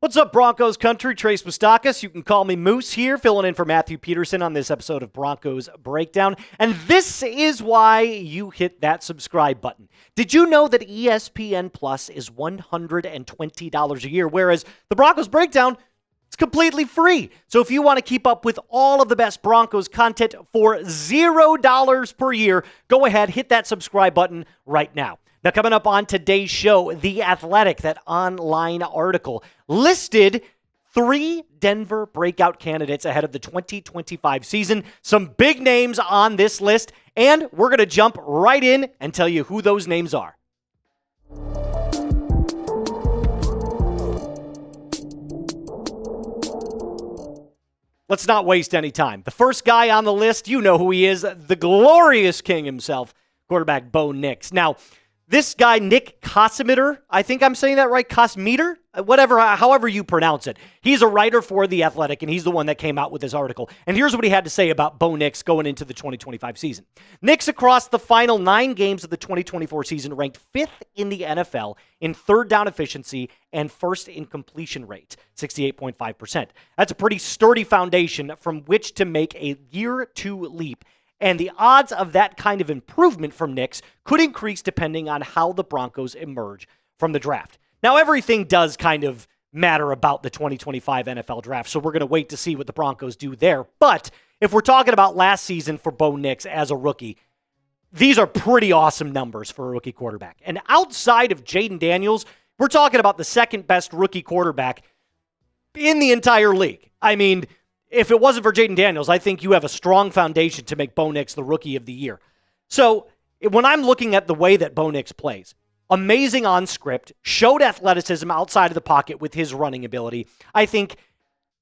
What's up, Broncos country? Trace Moustakas. You can call me Moose here, filling in for Matthew Peterson on this episode of Broncos Breakdown. And this is why you hit that subscribe button. Did you know that ESPN Plus is $120 a year, whereas the Broncos Breakdown, it's completely free. So if you want to keep up with all of the best Broncos content for $0 per year, go ahead, hit that subscribe button right now. Now, coming up on today's show, The Athletic, that online article, listed 3 Denver breakout candidates ahead of the 2025 season. Some big names on this list, and we're going to jump right in and tell you who those names are. Let's not waste any time. The first guy on the list, you know who he is, the glorious king himself, quarterback Bo Nix. Now, this guy, Nick Kosmider, I think I'm saying that right, Kosmider? However you pronounce it. He's a writer for The Athletic, and he's the one that came out with this article. And here's what he had to say about Bo Nix going into the 2025 season. Nix, across the final 9 games of the 2024 season, ranked 5th in the NFL in third down efficiency and 1st in completion rate, 68.5%. That's a pretty sturdy foundation from which to make a year 2 leap. And the odds of that kind of improvement from Nix could increase depending on how the Broncos emerge from the draft. Now, everything does kind of matter about the 2025 NFL draft, so we're going to wait to see what the Broncos do there. But if we're talking about last season for Bo Nix as a rookie, these are pretty awesome numbers for a rookie quarterback. And outside of Jaden Daniels, we're talking about the second best rookie quarterback in the entire league. I mean, if it wasn't for Jaden Daniels, I think you have a strong foundation to make Bo Nix the rookie of the year. So when I'm looking at the way that Bo Nix plays, amazing on script, showed athleticism outside of the pocket with his running ability. I think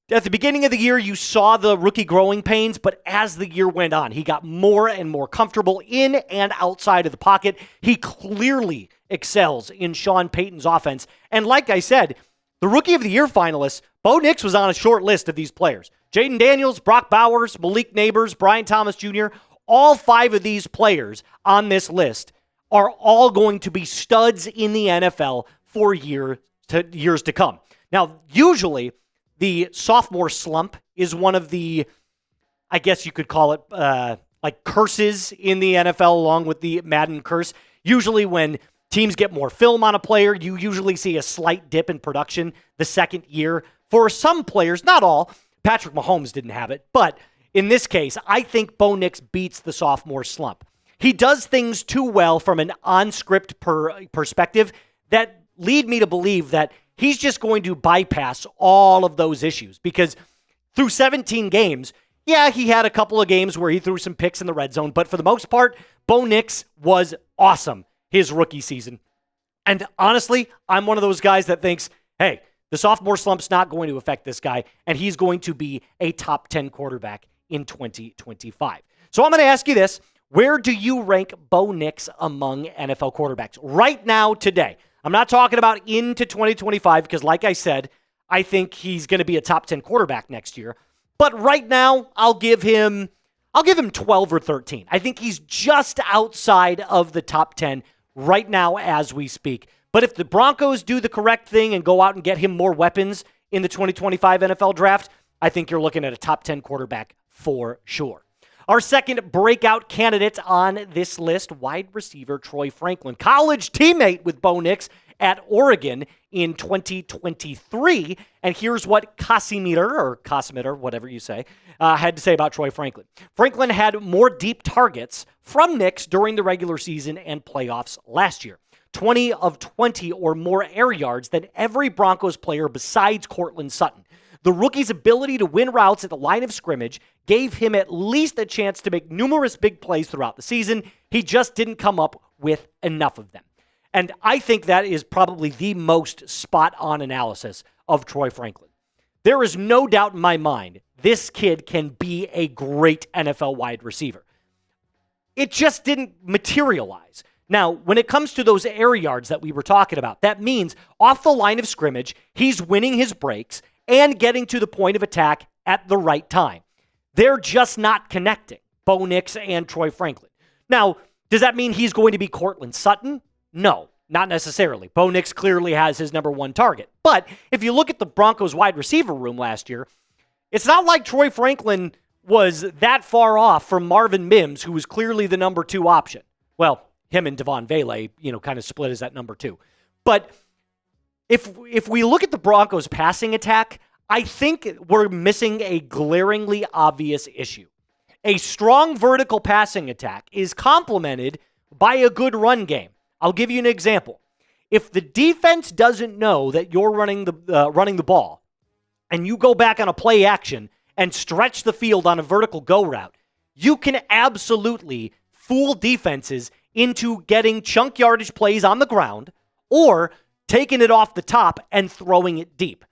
at the beginning of the year, you saw the rookie growing pains, but as the year went on, he got more and more comfortable in and outside of the pocket. He clearly excels in Sean Payton's offense. And like I said, the Rookie of the Year finalists, Bo Nix was on a short list of these players. Jaden Daniels, Brock Bowers, Malik Neighbors, Brian Thomas Jr., all 5 of these players on this list are all going to be studs in the NFL for years to come. Now, usually, the sophomore slump is one of the, I guess you could call it, like curses in the NFL, along with the Madden curse. Usually when teams get more film on a player, you usually see a slight dip in production the second year. For some players, not all, Patrick Mahomes didn't have it, but in this case, I think Bo Nix beats the sophomore slump. He does things too well from an on-script perspective that lead me to believe that he's just going to bypass all of those issues, because through 17 games, yeah, he had a couple of games where he threw some picks in the red zone, but for the most part, Bo Nix was awesome his rookie season. And honestly, I'm one of those guys that thinks, hey, the sophomore slump's not going to affect this guy, and he's going to be a top 10 quarterback in 2025. So I'm going to ask you this. Where do you rank Bo Nix among NFL quarterbacks right now, today? I'm not talking about into 2025 because, like I said, I think he's going to be a top 10 quarterback next year. But right now, I'll give him 12 or 13. I think he's just outside of the top 10 right now as we speak. But if the Broncos do the correct thing and go out and get him more weapons in the 2025 NFL draft, I think you're looking at a top 10 quarterback for sure. Our second breakout candidate on this list, wide receiver Troy Franklin, college teammate with Bo Nix at Oregon in 2023. And here's what Kosmider, whatever you say, had to say about Troy Franklin. Franklin had more deep targets from Nix during the regular season and playoffs last year. 20 of 20 or more air yards than every Broncos player besides Courtland Sutton. The rookie's ability to win routes at the line of scrimmage gave him at least a chance to make numerous big plays throughout the season. He just didn't come up with enough of them. And I think that is probably the most spot-on analysis of Troy Franklin. There is no doubt in my mind this kid can be a great NFL wide receiver. It just didn't materialize. Now, when it comes to those air yards that we were talking about, that means off the line of scrimmage, he's winning his breaks and getting to the point of attack at the right time. They're just not connecting, Bo Nix and Troy Franklin. Now, does that mean he's going to be Courtland Sutton? No, Not necessarily. Bo Nix clearly has his number one target. But if you look at the Broncos wide receiver room last year, it's not like Troy Franklin was that far off from Marvin Mims, who was clearly the number 2 option. Well, him and Devon Vele, kind of split as that number 2. But if we look at the Broncos passing attack, I think we're missing a glaringly obvious issue. A strong vertical passing attack is complemented by a good run game. I'll give you an example. If the defense doesn't know that you're running the ball, and you go back on a play action and stretch the field on a vertical go route, you can absolutely fool defenses into getting chunk yardage plays on the ground or taking it off the top and throwing it deep.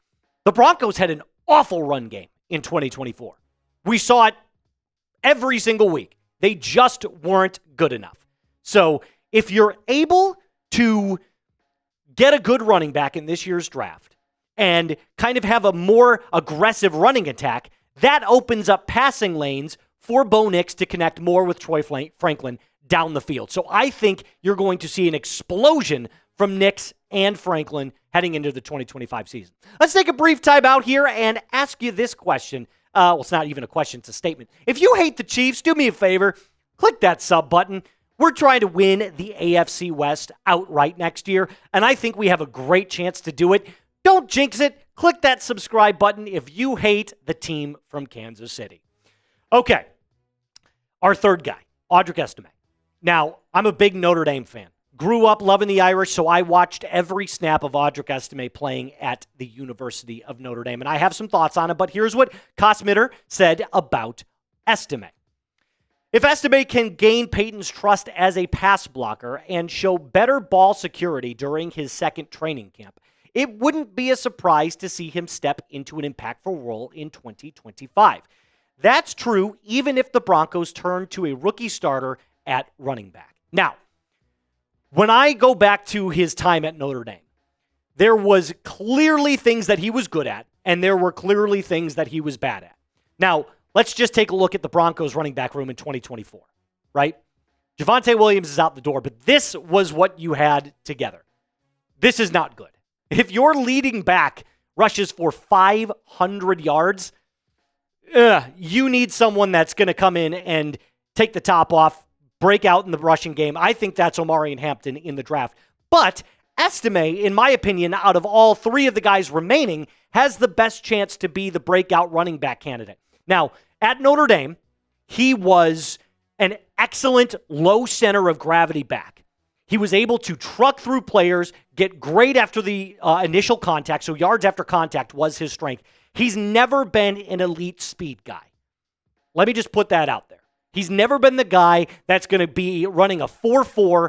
The Broncos had an awful run game in 2024. We saw it every single week. They just weren't good enough. So if you're able to get a good running back in this year's draft and kind of have a more aggressive running attack, that opens up passing lanes for Bo Nix to connect more with Troy Franklin down the field. So I think you're going to see an explosion from Nix and Franklin heading into the 2025 season. Let's take a brief time out here and ask you this question. Well, it's not even a question, it's a statement. If you hate the Chiefs, do me a favor, click that sub button. We're trying to win the AFC West outright next year, and I think we have a great chance to do it. Don't jinx it. Click that subscribe button if you hate the team from Kansas City. Okay, our third guy, Audric Estime. Now, I'm a big Notre Dame fan. Grew up loving the Irish, so I watched every snap of Audric Estime playing at the University of Notre Dame, and I have some thoughts on it, but here's what Kosmider said about Estime. If Estime can gain Peyton's trust as a pass blocker and show better ball security during his second training camp, it wouldn't be a surprise to see him step into an impactful role in 2025. That's true even if the Broncos turn to a rookie starter at running back. Now, when I go back to his time at Notre Dame, there was clearly things that he was good at, and there were clearly things that he was bad at. Now, let's just take a look at the Broncos running back room in 2024, right? Javonte Williams is out the door, but this was what you had together. This is not good. If your leading back rushes for 500 yards, you need someone that's going to come in and take the top off, break out in the rushing game. I think that's Omarion Hampton in the draft. But Estime, in my opinion, out of all 3 of the guys remaining, has the best chance to be the breakout running back candidate. Now, at Notre Dame, he was an excellent low center of gravity back. He was able to truck through players, get great after the initial contact, so yards after contact was his strength. He's never been an elite speed guy. Let me just put that out there. He's never been the guy that's going to be running a 4.4.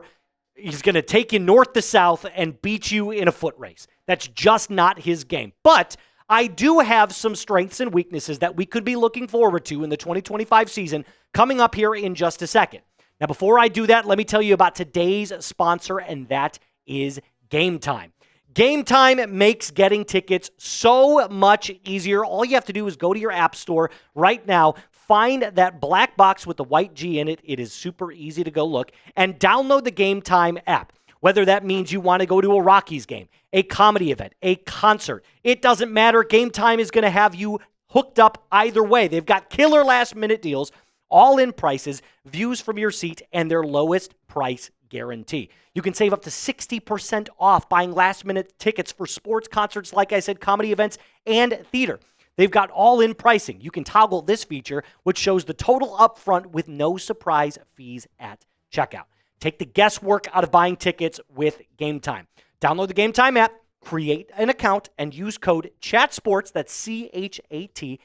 He's going to take you north to south and beat you in a foot race. That's just not his game. But I do have some strengths and weaknesses that we could be looking forward to in the 2025 season coming up here in just a second. Now, before I do that, let me tell you about today's sponsor, and that is Game Time. Game Time makes getting tickets so much easier. All you have to do is go to your app store right now, find that black box with the white G in it. It is super easy to go look, and download the Game Time app. Whether that means you want to go to a Rockies game, a comedy event, a concert, it doesn't matter. Game Time is going to have you hooked up either way. They've got killer last-minute deals, all-in prices, views from your seat, and their lowest price guarantee. You can save up to 60% off buying last-minute tickets for sports, concerts, like I said, comedy events, and theater. They've got all-in pricing. You can toggle this feature, which shows the total upfront with no surprise fees at checkout. Take the guesswork out of buying tickets with Game Time. Download the Game Time app, create an account, and use code CHATSPORTS, that's CHATSPORTS,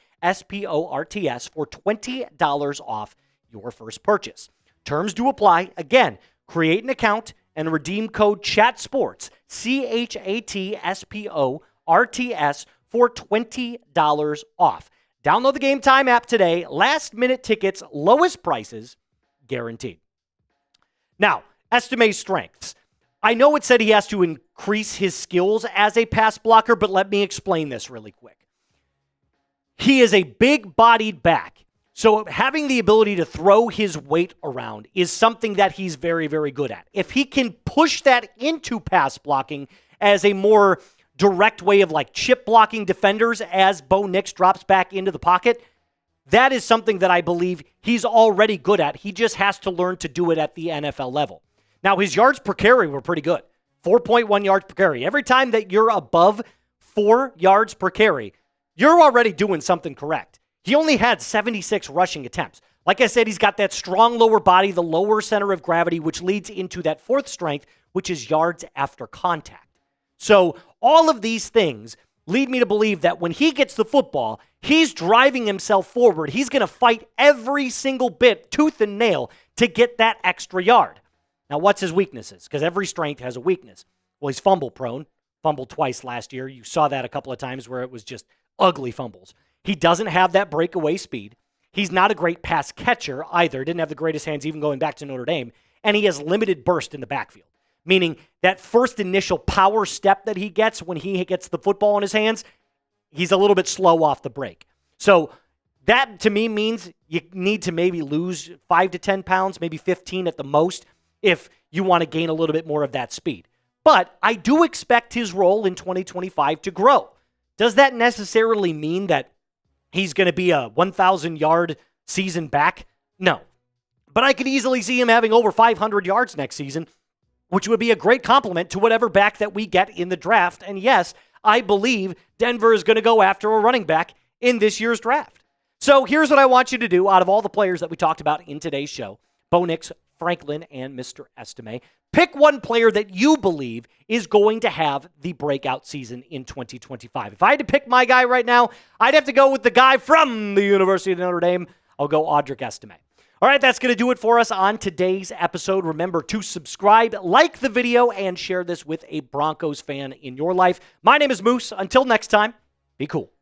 for $20 off your first purchase. Terms do apply. Again, create an account and redeem code CHATSPORTS, CHATSPORTS, for $20 off. Download the Game Time app today. Last-minute tickets, lowest prices, guaranteed. Now, Estime's strengths. I know it said he has to increase his skills as a pass blocker, but let me explain this really quick. He is a big-bodied back, So having the ability to throw his weight around is something that he's very, very good at. If he can push that into pass blocking as a more direct way of like chip blocking defenders as Bo Nix drops back into the pocket, that is something that I believe he's already good at. He just has to learn to do it at the NFL level. Now, his yards per carry were pretty good. 4.1 yards per carry. Every time that you're above 4 yards per carry, you're already doing something correct. He only had 76 rushing attempts. Like I said, he's got that strong lower body, the lower center of gravity, which leads into that fourth strength, which is yards after contact. So all of these things lead me to believe that when he gets the football, he's driving himself forward. He's going to fight every single bit, tooth and nail, to get that extra yard. Now, what's his weaknesses? Because every strength has a weakness. Well, he's fumble prone. Fumbled twice last year. You saw that a couple of times where it was just ugly fumbles. He doesn't have that breakaway speed. He's not a great pass catcher either. Didn't have the greatest hands even going back to Notre Dame. And he has limited burst in the backfield. Meaning that first initial power step that he gets when he gets the football in his hands, he's a little bit slow off the break. So that to me means you need to maybe lose 5 to 10 pounds, maybe 15 at the most, if you want to gain a little bit more of that speed. But I do expect his role in 2025 to grow. Does that necessarily mean that he's going to be a 1,000-yard season back? No. But I could easily see him having over 500 yards next season, which would be a great compliment to whatever back that we get in the draft. And yes, I believe Denver is going to go after a running back in this year's draft. So here's what I want you to do out of all the players that we talked about in today's show, Bo Nix, Franklin, and Mr. Estime. Pick one player that you believe is going to have the breakout season in 2025. If I had to pick my guy right now, I'd have to go with the guy from the University of Notre Dame. I'll go Audric Estime. All right, that's going to do it for us on today's episode. Remember to subscribe, like the video, and share this with a Broncos fan in your life. My name is Moose. Until next time, be cool.